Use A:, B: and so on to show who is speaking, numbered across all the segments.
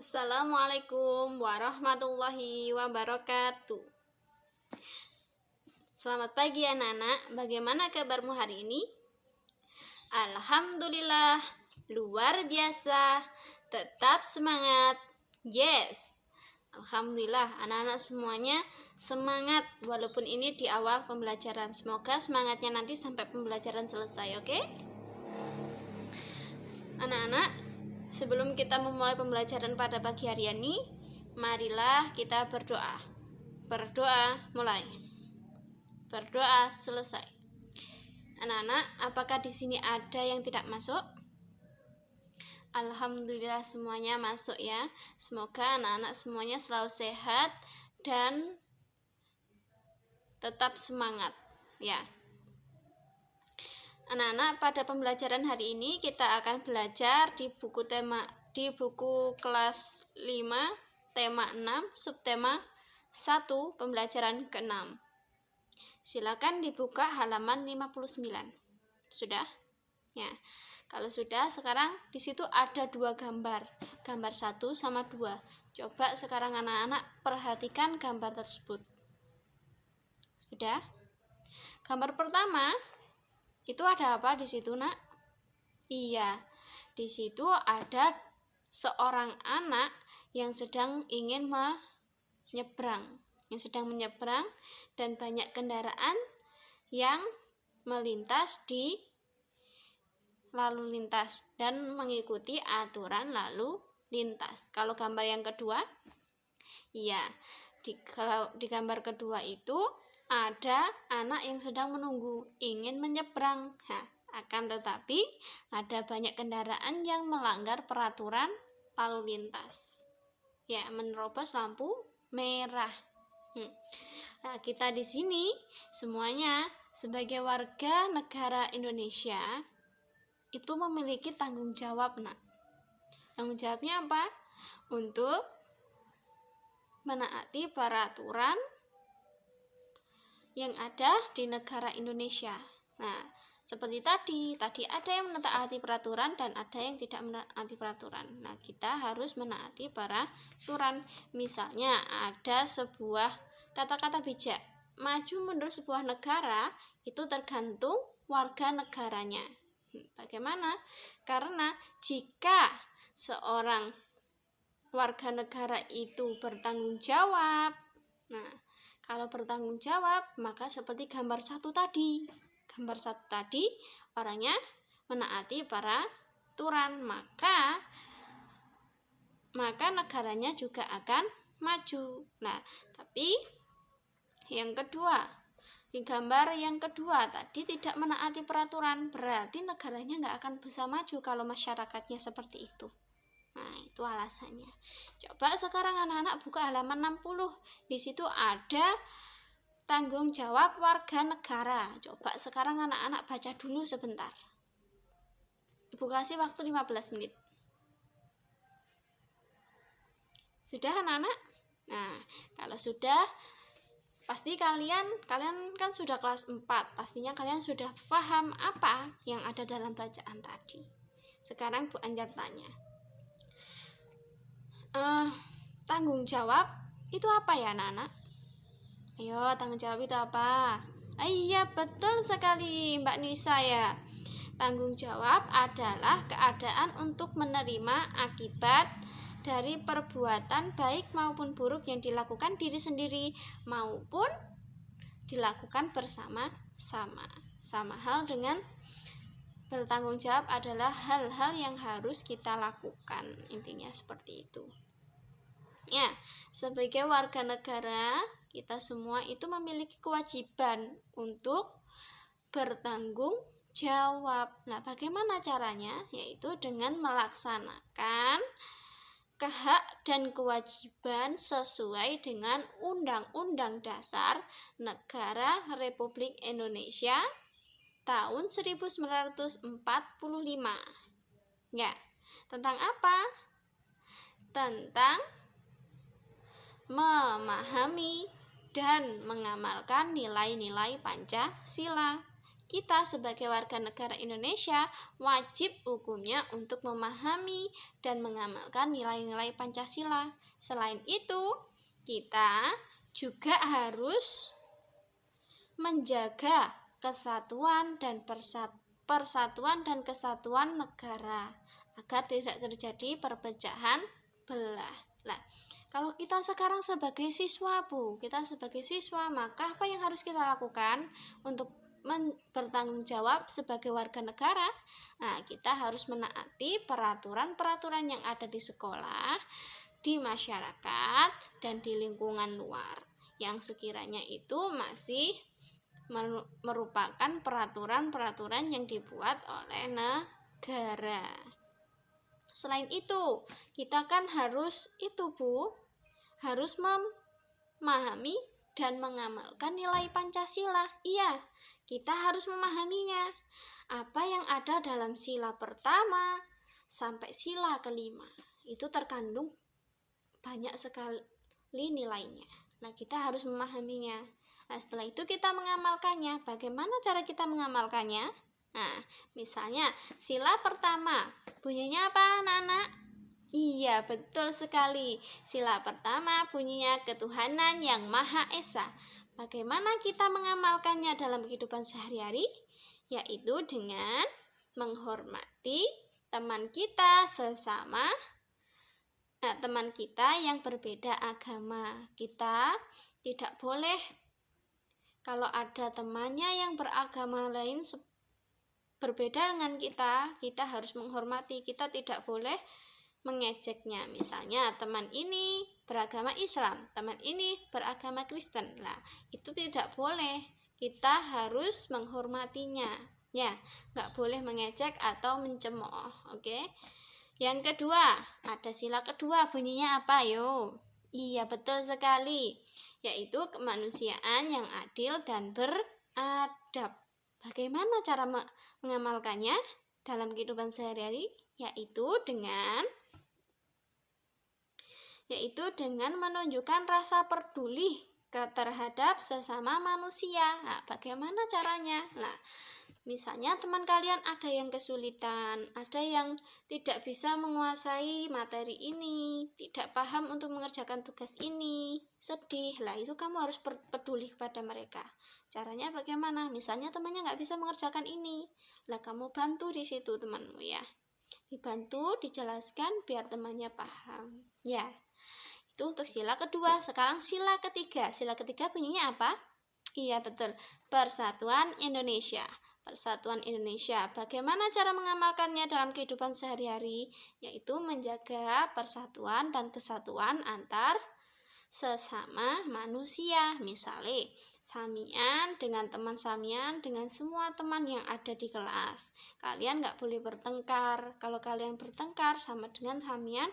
A: Assalamualaikum warahmatullahi wabarakatuh. Selamat pagi anak-anak, bagaimana kabarmu hari ini? Alhamdulillah, luar biasa, tetap semangat. Yes, Alhamdulillah anak-anak semuanya semangat walaupun ini di awal pembelajaran. Semoga semangatnya nanti sampai pembelajaran selesai, oke? Anak-anak, sebelum kita memulai pembelajaran pada pagi hari ini, marilah kita berdoa. Berdoa mulai. Berdoa selesai. Anak-anak, apakah di sini ada yang tidak masuk? Alhamdulillah semuanya masuk ya. Semoga anak-anak semuanya selalu sehat dan tetap semangat ya. Anak-anak, pada pembelajaran hari ini kita akan belajar di buku kelas 5 tema 6 subtema 1 pembelajaran ke-6. Silakan dibuka halaman 59. Sudah? Ya. Kalau sudah, sekarang di situ ada dua gambar. Gambar 1 sama 2. Coba sekarang anak-anak perhatikan gambar tersebut. Sudah? Gambar pertama itu ada apa di situ, Nak? Iya, di situ ada seorang anak yang sedang ingin menyeberang dan banyak kendaraan yang melintas di lalu lintas dan mengikuti aturan lalu lintas. Kalau gambar yang kedua, iya, di gambar kedua itu ada anak yang sedang menunggu, ingin menyeberang. Akan tetapi ada banyak kendaraan yang melanggar peraturan lalu lintas. Ya, menerobos lampu merah. Nah, kita di sini semuanya sebagai warga negara Indonesia itu memiliki tanggung jawab, Nak. Tanggung jawabnya apa? Untuk menaati peraturan yang ada di negara Indonesia. Nah, seperti tadi ada yang menaati peraturan dan ada yang tidak menaati peraturan. Nah, kita harus menaati peraturan. Misalnya ada sebuah kata-kata bijak, maju mundur sebuah negara itu tergantung warga negaranya. Bagaimana? Karena jika seorang warga negara itu bertanggung jawab, nah, kalau bertanggung jawab, maka seperti gambar 1 tadi. Gambar 1 tadi, orangnya menaati peraturan, maka negaranya juga akan maju. Nah, tapi yang kedua, di gambar yang kedua tadi tidak menaati peraturan, berarti negaranya nggak akan bisa maju kalau masyarakatnya seperti itu. Nah, itu alasannya. Coba sekarang anak-anak buka halaman 60. Di situ ada tanggung jawab warga negara. Coba sekarang anak-anak baca dulu sebentar. Ibu kasih waktu 15 menit. Sudah anak-anak? Nah, kalau sudah, pasti kalian kan sudah kelas 4. Pastinya kalian sudah paham apa yang ada dalam bacaan tadi. Sekarang Bu Anjar tanya. Tanggung jawab itu apa ya anak-anak? Ayo, tanggung jawab itu apa? Iya, betul sekali Mbak Nisa ya. Tanggung jawab adalah keadaan untuk menerima akibat dari perbuatan baik maupun buruk yang dilakukan diri sendiri maupun dilakukan bersama-sama. Sama hal dengan bertanggung jawab adalah hal-hal yang harus kita lakukan. Intinya seperti itu. Ya, sebagai warga negara, kita semua itu memiliki kewajiban untuk bertanggung jawab. Nah, bagaimana caranya? Yaitu dengan melaksanakan hak dan kewajiban sesuai dengan Undang-Undang Dasar Negara Republik Indonesia tahun 1945. Ya, tentang apa? Tentang memahami dan mengamalkan nilai-nilai Pancasila. kita sebagai warga negara Indonesia wajib hukumnya untuk memahami dan mengamalkan nilai-nilai Pancasila. Selain itu, kita juga harus menjaga kesatuan dan kesatuan negara agar tidak terjadi perpecahan belah. Nah, kalau kita sekarang sebagai siswa, maka apa yang harus kita lakukan untuk bertanggung jawab sebagai warga negara? Nah, kita harus menaati peraturan-peraturan yang ada di sekolah, di masyarakat, dan di lingkungan luar yang sekiranya itu masih merupakan peraturan-peraturan yang dibuat oleh negara. Selain itu, kita kan harus memahami dan mengamalkan nilai Pancasila. Iya, kita harus memahaminya. Apa yang ada dalam sila pertama sampai sila kelima itu terkandung banyak sekali nilainya. Nah, kita harus memahaminya. Nah, setelah itu kita mengamalkannya. Bagaimana cara kita mengamalkannya? Nah, misalnya sila pertama bunyinya apa, anak-anak? Iya, betul sekali. Sila pertama bunyinya ketuhanan yang Maha Esa. Bagaimana kita mengamalkannya dalam kehidupan sehari-hari? Yaitu dengan menghormati teman kita sesama, teman kita yang berbeda agama. Kita tidak boleh, kalau ada temannya yang beragama lain berbeda dengan kita harus menghormati. Kita tidak boleh mengejeknya. Misalnya teman ini beragama Islam, teman ini beragama Kristen. Nah, itu tidak boleh. Kita harus menghormatinya. Ya, nggak boleh mengejek atau mencemooh. Oke. Yang kedua, ada sila kedua, bunyinya apa, yo? Iya, betul sekali. Yaitu kemanusiaan yang adil dan beradab. Bagaimana cara mengamalkannya dalam kehidupan sehari-hari? Yaitu dengan menunjukkan rasa peduli terhadap sesama manusia. Nah, bagaimana caranya? Nah, misalnya teman kalian ada yang kesulitan, ada yang tidak bisa menguasai materi ini, tidak paham untuk mengerjakan tugas ini, sedih. Lah, itu kamu harus peduli kepada mereka. Caranya bagaimana? Misalnya temannya nggak bisa mengerjakan ini, lah kamu bantu di situ temanmu ya. Dibantu, dijelaskan biar temannya paham. Ya, itu untuk sila kedua. Sekarang sila ketiga. Sila ketiga bunyinya apa? Iya, betul. Persatuan Indonesia. Persatuan Indonesia. Bagaimana cara mengamalkannya dalam kehidupan sehari-hari? Yaitu menjaga persatuan dan kesatuan antar sesama manusia. Misalnya, samian dengan teman samian dengan semua teman yang ada di kelas. Kalian nggak boleh bertengkar. Kalau kalian bertengkar sama dengan samian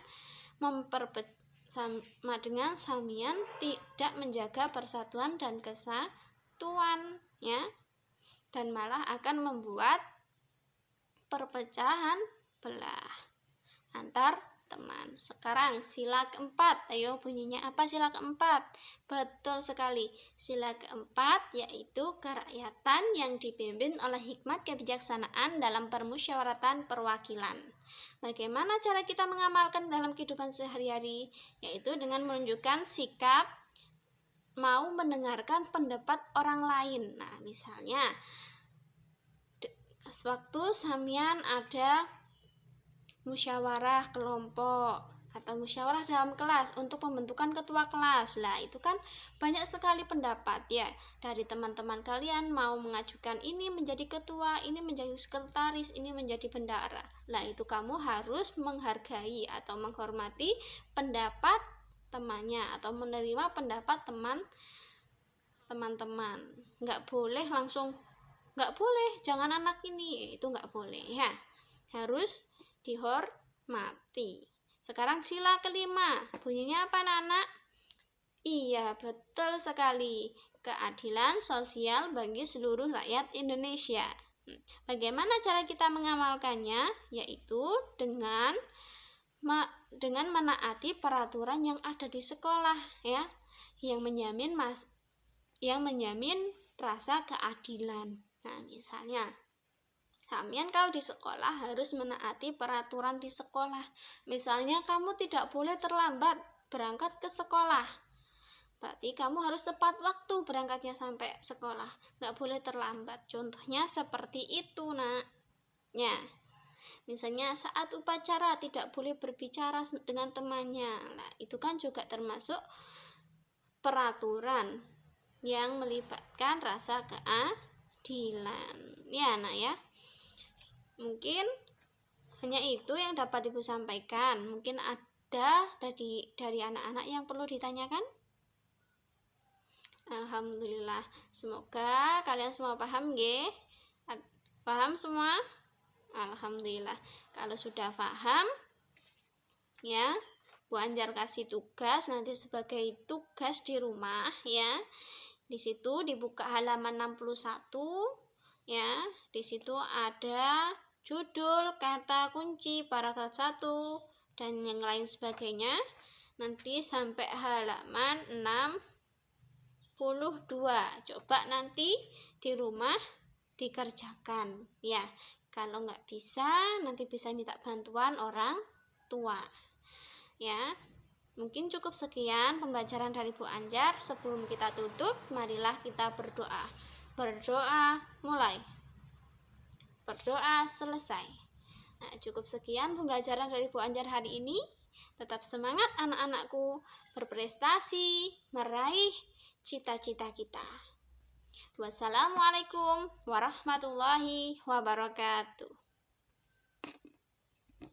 A: tidak menjaga persatuan dan kesatuan, ya, dan malah akan membuat perpecahan belah antar teman. Sekarang sila keempat, ayo bunyinya apa sila keempat? Betul sekali, sila keempat yaitu kerakyatan yang dipimpin oleh hikmat kebijaksanaan dalam permusyawaratan perwakilan. Bagaimana cara kita mengamalkan dalam kehidupan sehari-hari? Yaitu dengan menunjukkan sikap mau mendengarkan pendapat orang lain. Nah, misalnya waktu samian ada musyawarah kelompok atau musyawarah dalam kelas untuk pembentukan ketua kelas. Lah, itu kan banyak sekali pendapat ya dari teman-teman kalian, mau mengajukan ini menjadi ketua, ini menjadi sekretaris, ini menjadi bendahara. Lah, itu kamu harus menghargai atau menghormati pendapat temannya atau menerima pendapat teman-teman. Nggak boleh langsung jangan anak ini, itu nggak boleh ya, harus dihormati. Sekarang sila kelima, bunyinya apa, anak? Iya, betul sekali, keadilan sosial bagi seluruh rakyat Indonesia. Bagaimana cara kita mengamalkannya? Yaitu dengan menaati peraturan yang ada di sekolah ya, yang menjamin rasa keadilan. Nah, misalnya kalian kalau di sekolah harus menaati peraturan di sekolah. Misalnya kamu tidak boleh terlambat berangkat ke sekolah. Berarti kamu harus tepat waktu berangkatnya sampai sekolah. Nggak boleh terlambat. Contohnya seperti itu, nak. Ya. Misalnya saat upacara tidak boleh berbicara dengan temannya. Nah, itu kan juga termasuk peraturan yang melibatkan rasa keadilan. Ya, nak ya. Mungkin hanya itu yang dapat Ibu sampaikan. Mungkin ada dari anak-anak yang perlu ditanyakan? Alhamdulillah. Semoga kalian semua paham, nggih? Paham semua? Alhamdulillah. Kalau sudah paham, ya, Bu Anjar kasih tugas nanti sebagai tugas di rumah, ya. Di situ dibuka halaman 61, ya. Di situ ada judul, kata kunci, paragraf 1 dan yang lain sebagainya. Nanti sampai halaman 62. Coba nanti di rumah dikerjakan, ya. Kalau nggak bisa, nanti bisa minta bantuan orang tua, ya. Mungkin cukup sekian pembelajaran dari Bu Anjar. Sebelum kita tutup, marilah kita berdoa. Berdoa mulai. Berdoa selesai. Nah, cukup sekian pembelajaran dari Bu Anjar hari ini. Tetap semangat anak-anakku berprestasi, meraih cita-cita kita. Wassalamualaikum warahmatullahi wabarakatuh.